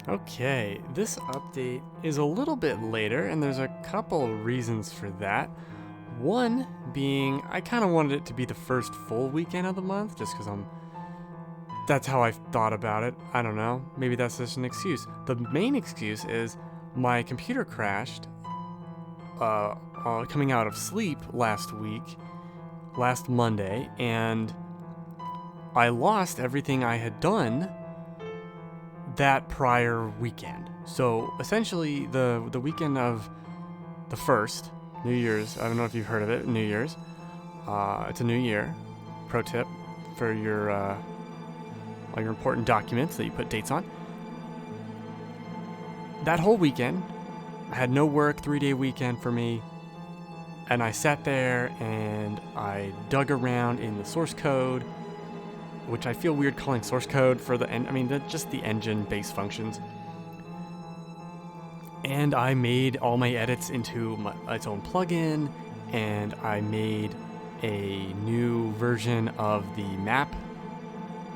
Okay, this update is a little bit later, and there's a couple reasons for that. One being, I kind of wanted it to be the first full weekend of the month, just because that's how I thought about it. I don't know. Maybe that's just an excuse. The main excuse is my computer crashed coming out of sleep last Monday, and I lost everything I had done that prior weekend. So essentially, the weekend of the first, New Year's. I don't know if you've heard of it. New Year's. It's a new year. Pro tip for your all your important documents that you put dates on. That whole weekend, I had no work. 3-day weekend for me. And I sat there and I dug around in the source code, which I feel weird calling source code for just the engine base functions. And I made all my edits into its own plugin, and I made a new version of the map.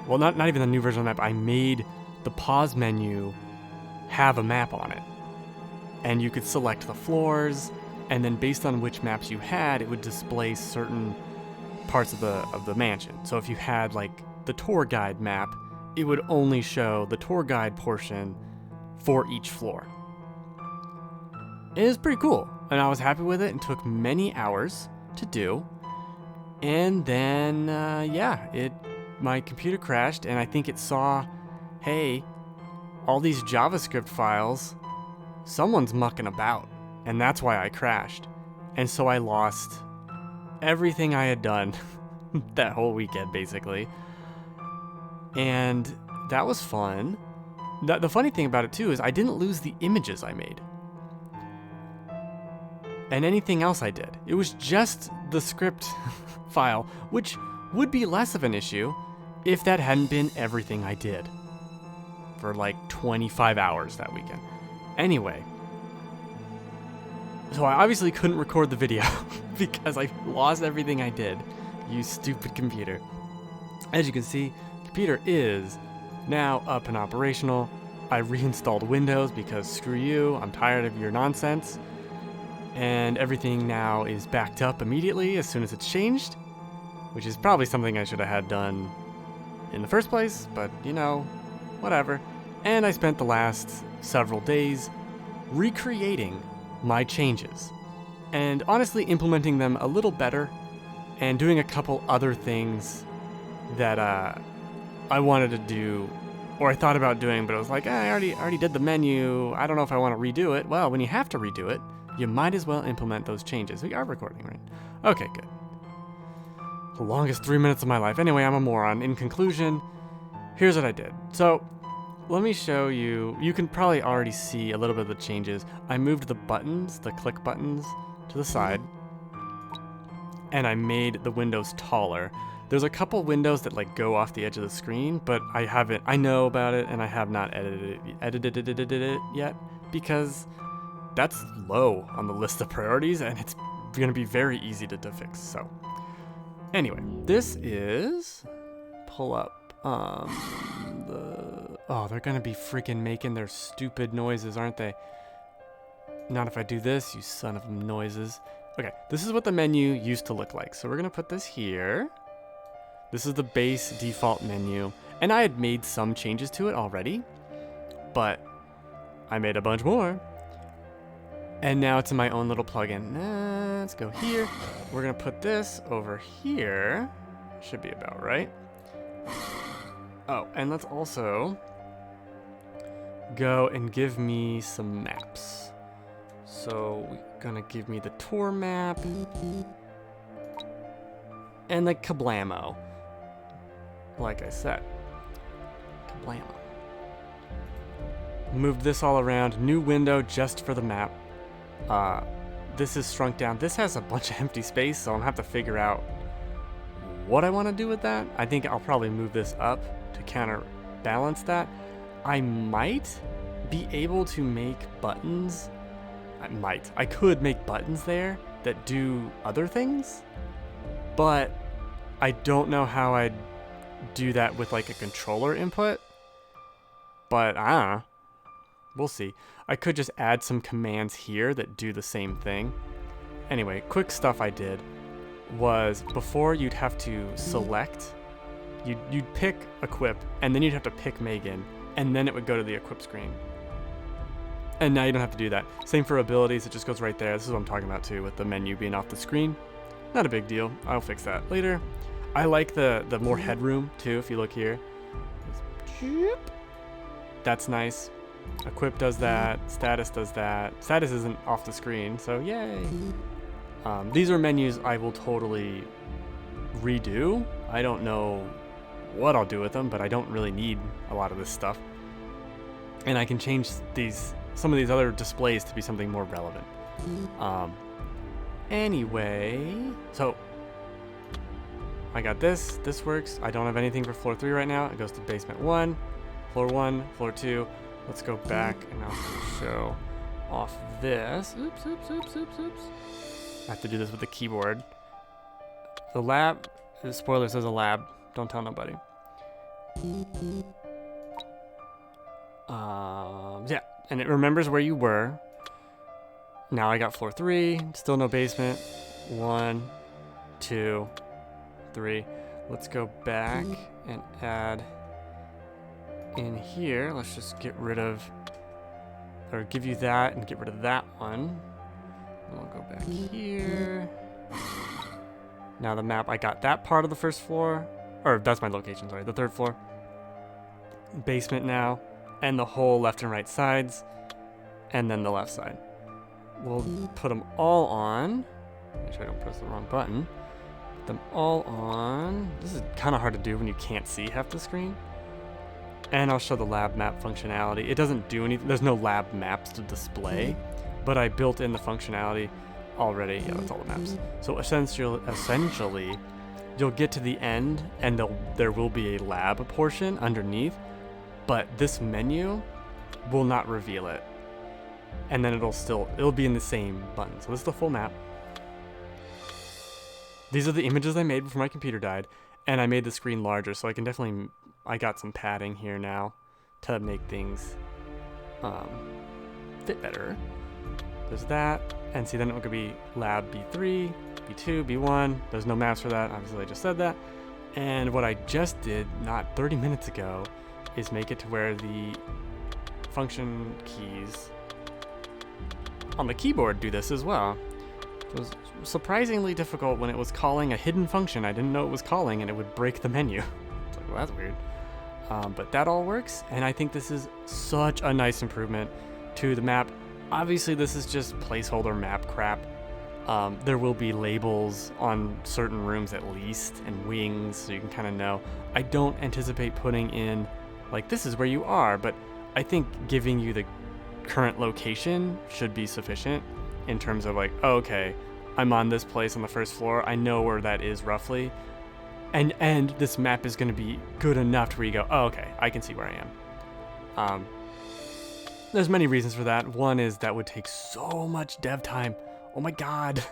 Well, not even the new version of the map. I made the pause menu have a map on it. And you could select the floors, and then based on which maps you had, it would display certain parts of the mansion. So if you had like the tour guide map, it would only show the tour guide portion for each floor. It was pretty cool, and I was happy with it, and took many hours to do. And then, my computer crashed, and I think it saw, hey, all these JavaScript files, someone's mucking about, and that's why I crashed. And so I lost everything I had done that whole weekend, basically. And that was fun. The funny thing about it, too, is I didn't lose the images I made. And anything else I did. It was just the script file, which would be less of an issue if that hadn't been everything I did for like 25 hours that weekend. Anyway, so I obviously couldn't record the video because I lost everything I did. You stupid computer. As you can see, the computer is now up and operational. I reinstalled Windows because screw you, I'm tired of your nonsense. And everything now is backed up immediately as soon as it's changed, which is probably something I should have had done in the first place, but whatever. And I spent the last several days recreating my changes and honestly implementing them a little better and doing a couple other things that I wanted to do, or I thought about doing, but I was like, I already did the menu. I don't know if I want to redo it. Well, when you have to redo it, you might as well implement those changes. We are recording, right? Okay, good. The longest 3 minutes of my life. Anyway, I'm a moron. In conclusion, here's what I did. So, let me show you. You can probably already see a little bit of the changes. I moved the buttons, the click buttons, to the side. And I made the windows taller. There's a couple windows that go off the edge of the screen, but I know about it, and I have not edited it yet, because that's low on the list of priorities, and it's going to be very easy to fix. So, anyway, this is pull up they're going to be freaking making their stupid noises, aren't they? Not if I do this, you son of noises. Okay, this is what the menu used to look like. So we're going to put this here. This is the base default menu, and I had made some changes to it already, but I made a bunch more. And now it's in my own little plugin. Let's go here. We're going to put this over here. Should be about right. Oh, and let's also go and give me some maps. So we're going to give me the tour map and the kablamo. Like I said, kablamo. Moved this all around. New window just for the map. This is shrunk down. This has a bunch of empty space, so I'm gonna have to figure out what I want to do with that. I think I'll probably move this up to counterbalance that. I might be able to make buttons. I could make buttons there that do other things, but I don't know how I'd do that with like a controller input. But I don't know. We'll see. I could just add some commands here that do the same thing. Anyway, quick stuff I did was before you'd have to select, you'd pick equip, and then you'd have to pick Megan, and then it would go to the equip screen. And now you don't have to do that. Same for abilities, it just goes right there. This is what I'm talking about too, with the menu being off the screen. Not a big deal, I'll fix that later. I like the more headroom too, if you look here. That's nice. Equip does that, status does that. Status isn't off the screen, so yay. These are menus I will totally redo. I don't know what I'll do with them, but I don't really need a lot of this stuff. And I can change some of these other displays to be something more relevant. Anyway, so I got this works. I don't have anything for floor 3 right now. It goes to basement 1, floor 2. Let's go back and I'll show off this. Oops. I have to do this with the keyboard. The lab, spoilers, there's a lab. Don't tell nobody. Yeah, and it remembers where you were. Now I got floor 3, still no basement. 1, 2, 3. Let's go back and add in here. Let's just get rid of, or give you that and get rid of that one. And we'll go back here. Now the map, I got that part of the first floor, or that's my location, sorry, the 3rd floor. Basement now, and the whole left and right sides, and then the left side. We'll put them all on. Make sure I don't press the wrong button. Put them all on. This is kind of hard to do when you can't see half the screen. And I'll show the lab map functionality. It doesn't do anything. There's no lab maps to display, but I built in the functionality already. Yeah, that's all the maps. So essentially, you'll get to the end, and there will be a lab portion underneath, but this menu will not reveal it. And then it'll be in the same button. So this is the full map. These are the images I made before my computer died, and I made the screen larger, so I got some padding here now to make things fit better. There's that, and see, then it could be lab B3, B2, B1. There's no maps for that, obviously I just said that. And what I just did, not 30 minutes ago, is make it to where the function keys on the keyboard do this as well. It was surprisingly difficult when it was calling a hidden function I didn't know it was calling, and it would break the menu. It's like, well, that's weird. But that all works, and I think this is such a nice improvement to the map. Obviously, this is just placeholder map crap. There will be labels on certain rooms at least, and wings, so you can kind of know. I don't anticipate putting in, like, this is where you are, but I think giving you the current location should be sufficient in terms of like, oh, okay, I'm on this place on the 1st floor. I know where that is roughly. And this map is going to be good enough to where you go, oh, okay, I can see where I am. There's many reasons for that. One is that would take so much dev time. Oh my god,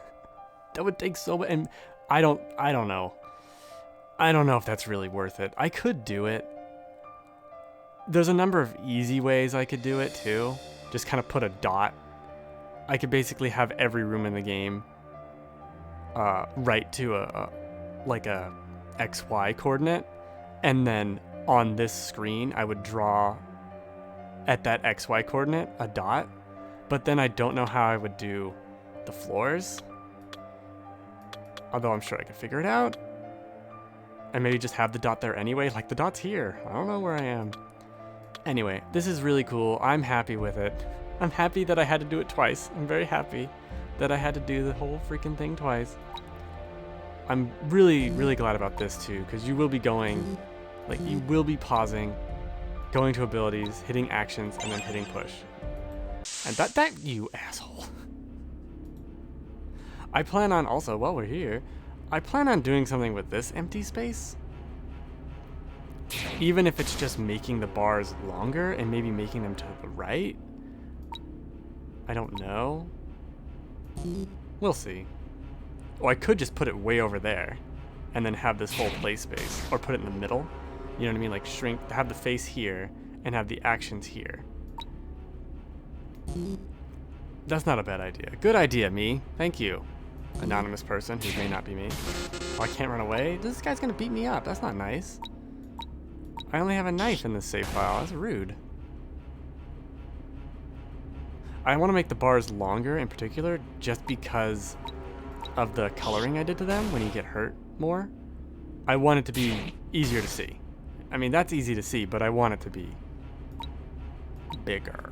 that would take so much. And I don't know. I don't know if that's really worth it. I could do it. There's a number of easy ways I could do it too. Just kind of put a dot. I could basically have every room in the game right to a XY coordinate, and then on this screen I would draw at that XY coordinate a dot, but then I don't know how I would do the floors, although I'm sure I could figure it out, and maybe just have the dot there anyway, like the dot's here. I don't know where I am. Anyway, this is really cool. I'm happy with it. I'm happy that I had to do it twice. I'm very happy that I had to do the whole freaking thing twice. I'm really, really glad about this too, because you will be going, like, you will be pausing, going to abilities, hitting actions, and then hitting push. And that you asshole. I plan on also, while we're here, I plan on doing something with this empty space. Even if it's just making the bars longer and maybe making them to the right. I don't know. We'll see. Or I could just put it way over there and then have this whole play space, or put it in the middle. You know what I mean? Like shrink, have the face here and have the actions here. That's not a bad idea. Good idea, me. Thank you, anonymous person who may not be me. Oh, I can't run away? This guy's gonna beat me up. That's not nice. I only have a knife in this save file. That's rude. I want to make the bars longer in particular just because of the coloring I did to them when you get hurt more. I want it to be easier to see. I mean, that's easy to see, but I want it to be bigger.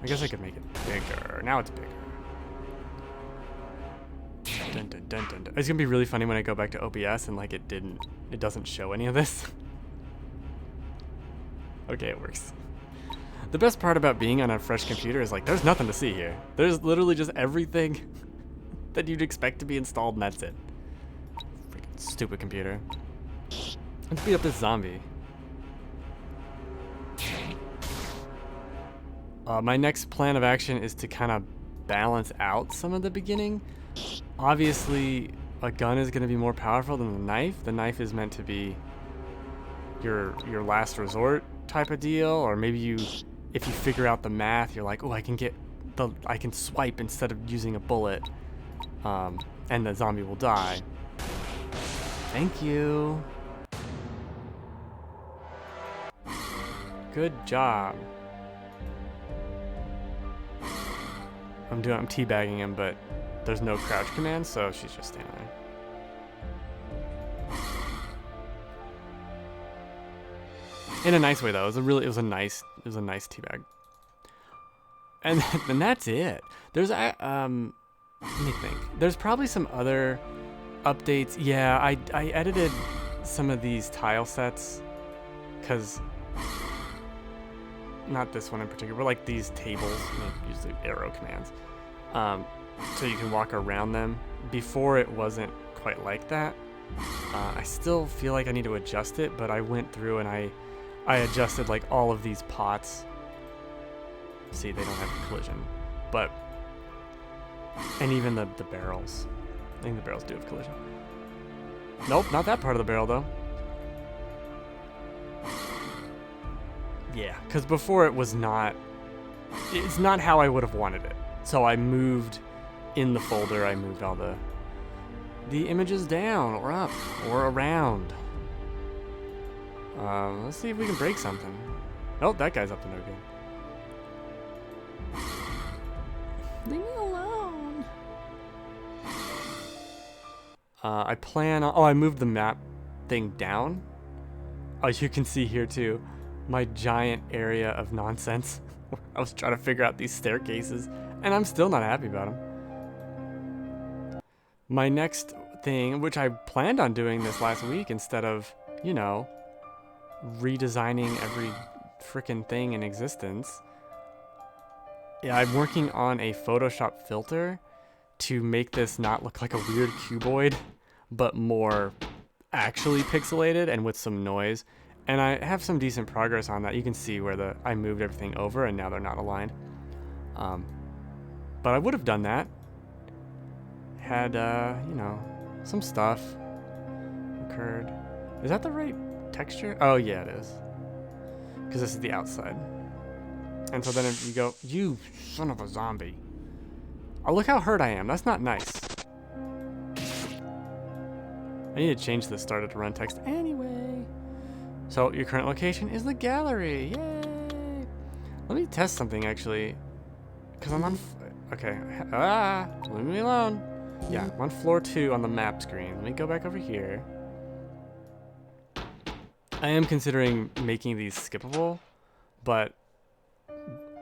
I guess I could make it bigger. Now it's bigger. Dun, dun, dun, dun, dun. It's gonna be really funny when I go back to OBS and like it doesn't show any of this. Okay, it works. The best part about being on a fresh computer is like there's nothing to see here. There's literally just everything that you'd expect to be installed and that's it. Freaking stupid computer. Let's beat up this zombie. My next plan of action is to kind of balance out some of the beginning. Obviously, a gun is going to be more powerful than the knife. The knife is meant to be your last resort type of deal, or maybe if you figure out the math, you're like, oh, I can swipe instead of using a bullet, and the zombie will die. Thank you. Good job. I'm teabagging him, but there's no crouch command, so she's just standing there. In a nice way, though. It was a nice teabag. And that's it. There's let me think. There's probably some other updates. Yeah, I edited some of these tile sets, cause not this one in particular, but like these tables, use the arrow commands, so you can walk around them. Before it wasn't quite like that. I still feel like I need to adjust it, but I went through and I adjusted like all of these pots. See, they don't have collision, but, and even the barrels. I think the barrels do have collision. Nope, not that part of the barrel though. Yeah, because before it's not how I would have wanted it. So I moved in the folder, I moved all the images down or up or around. Let's see if we can break something. Oh, that guy's up to no good. Leave me alone. I plan on, I moved the map thing down. Oh, you can see here too, my giant area of nonsense. I was trying to figure out these staircases, and I'm still not happy about them. My next thing, which I planned on doing this last week instead of, you know, redesigning every frickin' thing in existence. Yeah, I'm working on a Photoshop filter to make this not look like a weird cuboid, but more actually pixelated and with some noise. And I have some decent progress on that. You can see where I moved everything over and now they're not aligned. But I would have done that had, you know, some stuff occurred. Is that the right texture? Oh yeah, it is. Because this is the outside. And so then if you go, you son of a zombie. Oh, look how hurt I am. That's not nice. I need to change the started to run text anyway. So your current location is the gallery. Yay! Let me test something actually. Because I'm on, okay. Leave me alone. Yeah, I'm on floor 2 on the map screen. Let me go back over here. I am considering making these skippable, but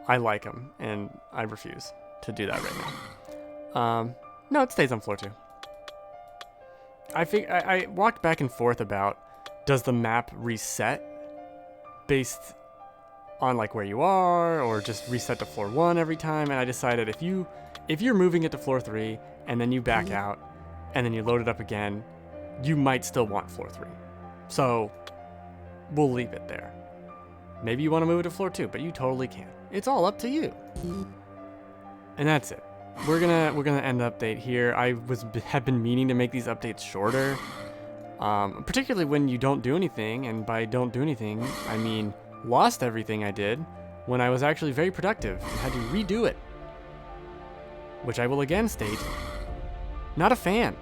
I like them, and I refuse to do that right now. No, it stays on floor 2. I walked back and forth about, does the map reset based on like where you are, or just reset to floor 1 every time? And I decided if you're moving it to floor 3 and then you back out and then you load it up again, you might still want floor 3. So we'll leave it there. Maybe you want to move it to floor 2, but you totally can. It's all up to you. And that's it. We're gonna end the update here. I have been meaning to make these updates shorter, particularly when you don't do anything. And by don't do anything, I mean lost everything I did. when I was actually very productive and had to redo it. Which I will again state, not a fan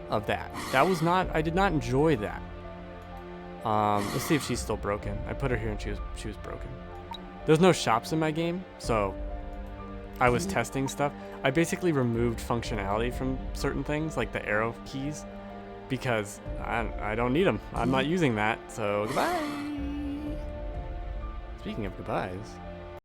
of that. I did not enjoy that. Let's see if she's still broken. I put her here and she was broken. There's no shops in my game, so I was testing stuff. I basically removed functionality from certain things, like the arrow keys, because I don't need them. I'm not using that, so goodbye. Speaking of goodbyes,